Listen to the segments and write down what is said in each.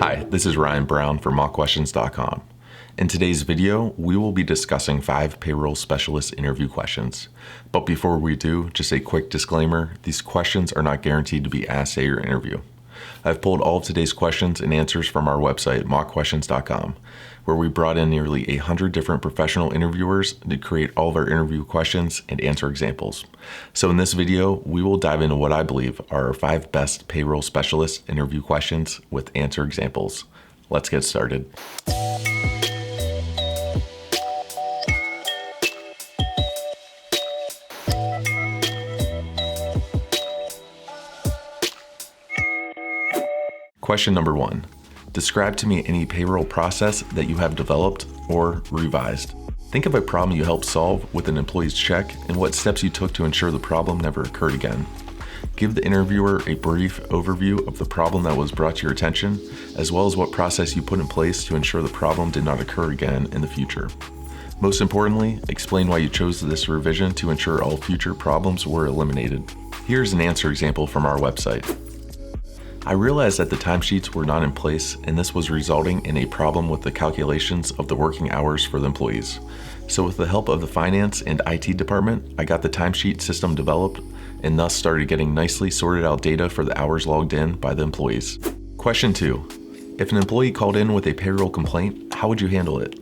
Hi, this is Ryan Brown from mockquestions.com. In today's video, we will be discussing 5 payroll specialist interview questions. But before we do, just a quick disclaimer, these questions are not guaranteed to be asked at your interview. I've pulled all of today's questions and answers from our website, mockquestions.com, where we brought in nearly 100 different professional interviewers to create all of our interview questions and answer examples. So in this video, we will dive into what I believe are our 5 best payroll specialist interview questions with answer examples. Let's get started. Question number 1. Describe to me any payroll process that you have developed or revised. Think of a problem you helped solve with an employee's check and what steps you took to ensure the problem never occurred again. Give the interviewer a brief overview of the problem that was brought to your attention, as well as what process you put in place to ensure the problem did not occur again in the future. Most importantly, explain why you chose this revision to ensure all future problems were eliminated. Here's an answer example from our website. I realized that the timesheets were not in place, and this was resulting in a problem with the calculations of the working hours for the employees. So with the help of the finance and IT department, I got the timesheet system developed and thus started getting nicely sorted out data for the hours logged in by the employees. Question 2. If an employee called in with a payroll complaint, how would you handle it?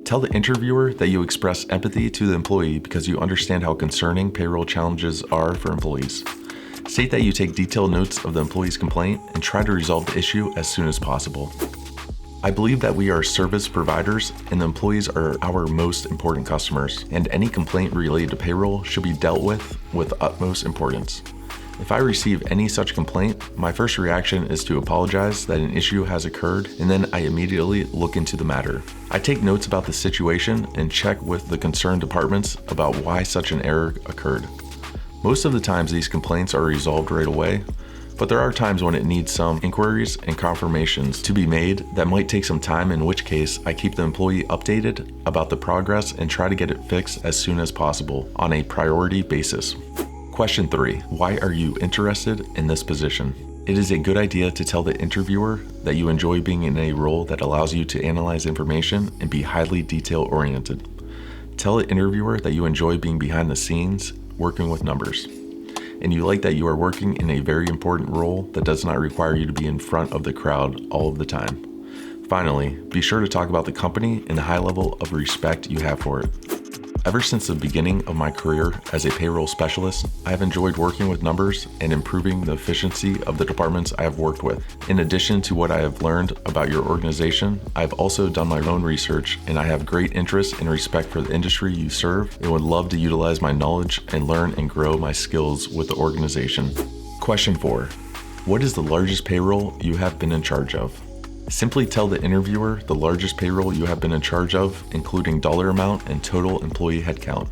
Tell the interviewer that you express empathy to the employee because you understand how concerning payroll challenges are for employees. State that you take detailed notes of the employee's complaint and try to resolve the issue as soon as possible. I believe that we are service providers and the employees are our most important customers, and any complaint related to payroll should be dealt with utmost importance. If I receive any such complaint, my first reaction is to apologize that an issue has occurred, and then I immediately look into the matter. I take notes about the situation and check with the concerned departments about why such an error occurred. Most of the times these complaints are resolved right away, but there are times when it needs some inquiries and confirmations to be made that might take some time, in which case I keep the employee updated about the progress and try to get it fixed as soon as possible on a priority basis. Question 3. Why are you interested in this position? It is a good idea to tell the interviewer that you enjoy being in a role that allows you to analyze information and be highly detail-oriented. Tell the interviewer that you enjoy being behind the scenes, working with numbers, and you like that you are working in a very important role that does not require you to be in front of the crowd all of the time. Finally, be sure to talk about the company and the high level of respect you have for it. Ever since the beginning of my career as a payroll specialist, I have enjoyed working with numbers and improving the efficiency of the departments I have worked with. In addition to what I have learned about your organization, I have also done my own research, and I have great interest and respect for the industry you serve and would love to utilize my knowledge and learn and grow my skills with the organization. Question 4. What is the largest payroll you have been in charge of? Simply tell the interviewer the largest payroll you have been in charge of, including dollar amount and total employee headcount.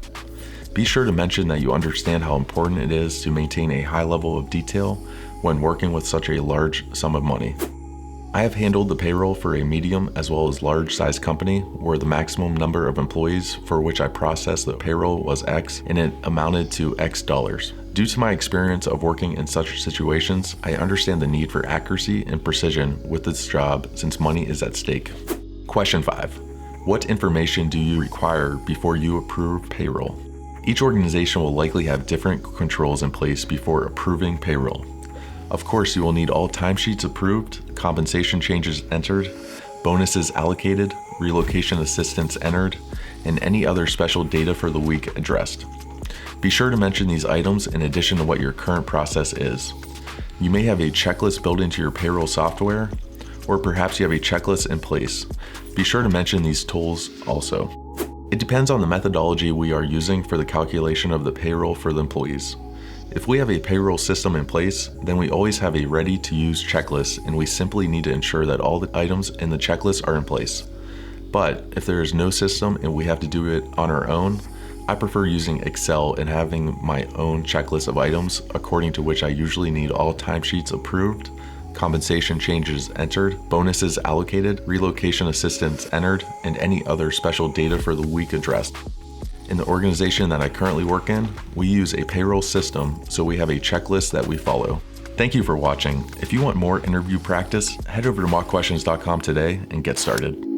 Be sure to mention that you understand how important it is to maintain a high level of detail when working with such a large sum of money. I have handled the payroll for a medium as well as large size company where the maximum number of employees for which I processed the payroll was X and it amounted to X dollars. Due to my experience of working in such situations, I understand the need for accuracy and precision with this job since money is at stake. Question 5. What information do you require before you approve payroll? Each organization will likely have different controls in place before approving payroll. Of course, you will need all timesheets approved, compensation changes entered, bonuses allocated, relocation assistance entered, and any other special data for the week addressed. Be sure to mention these items in addition to what your current process is. You may have a checklist built into your payroll software, or perhaps you have a checklist in place. Be sure to mention these tools also. It depends on the methodology we are using for the calculation of the payroll for the employees. If we have a payroll system in place, then we always have a ready-to-use checklist, and we simply need to ensure that all the items in the checklist are in place. But if there is no system and we have to do it on our own, I prefer using Excel and having my own checklist of items according to which I usually need all timesheets approved, compensation changes entered, bonuses allocated, relocation assistance entered, and any other special data for the week addressed. In the organization that I currently work in, we use a payroll system, so we have a checklist that we follow. Thank you for watching. If you want more interview practice, head over to mockquestions.com today and get started.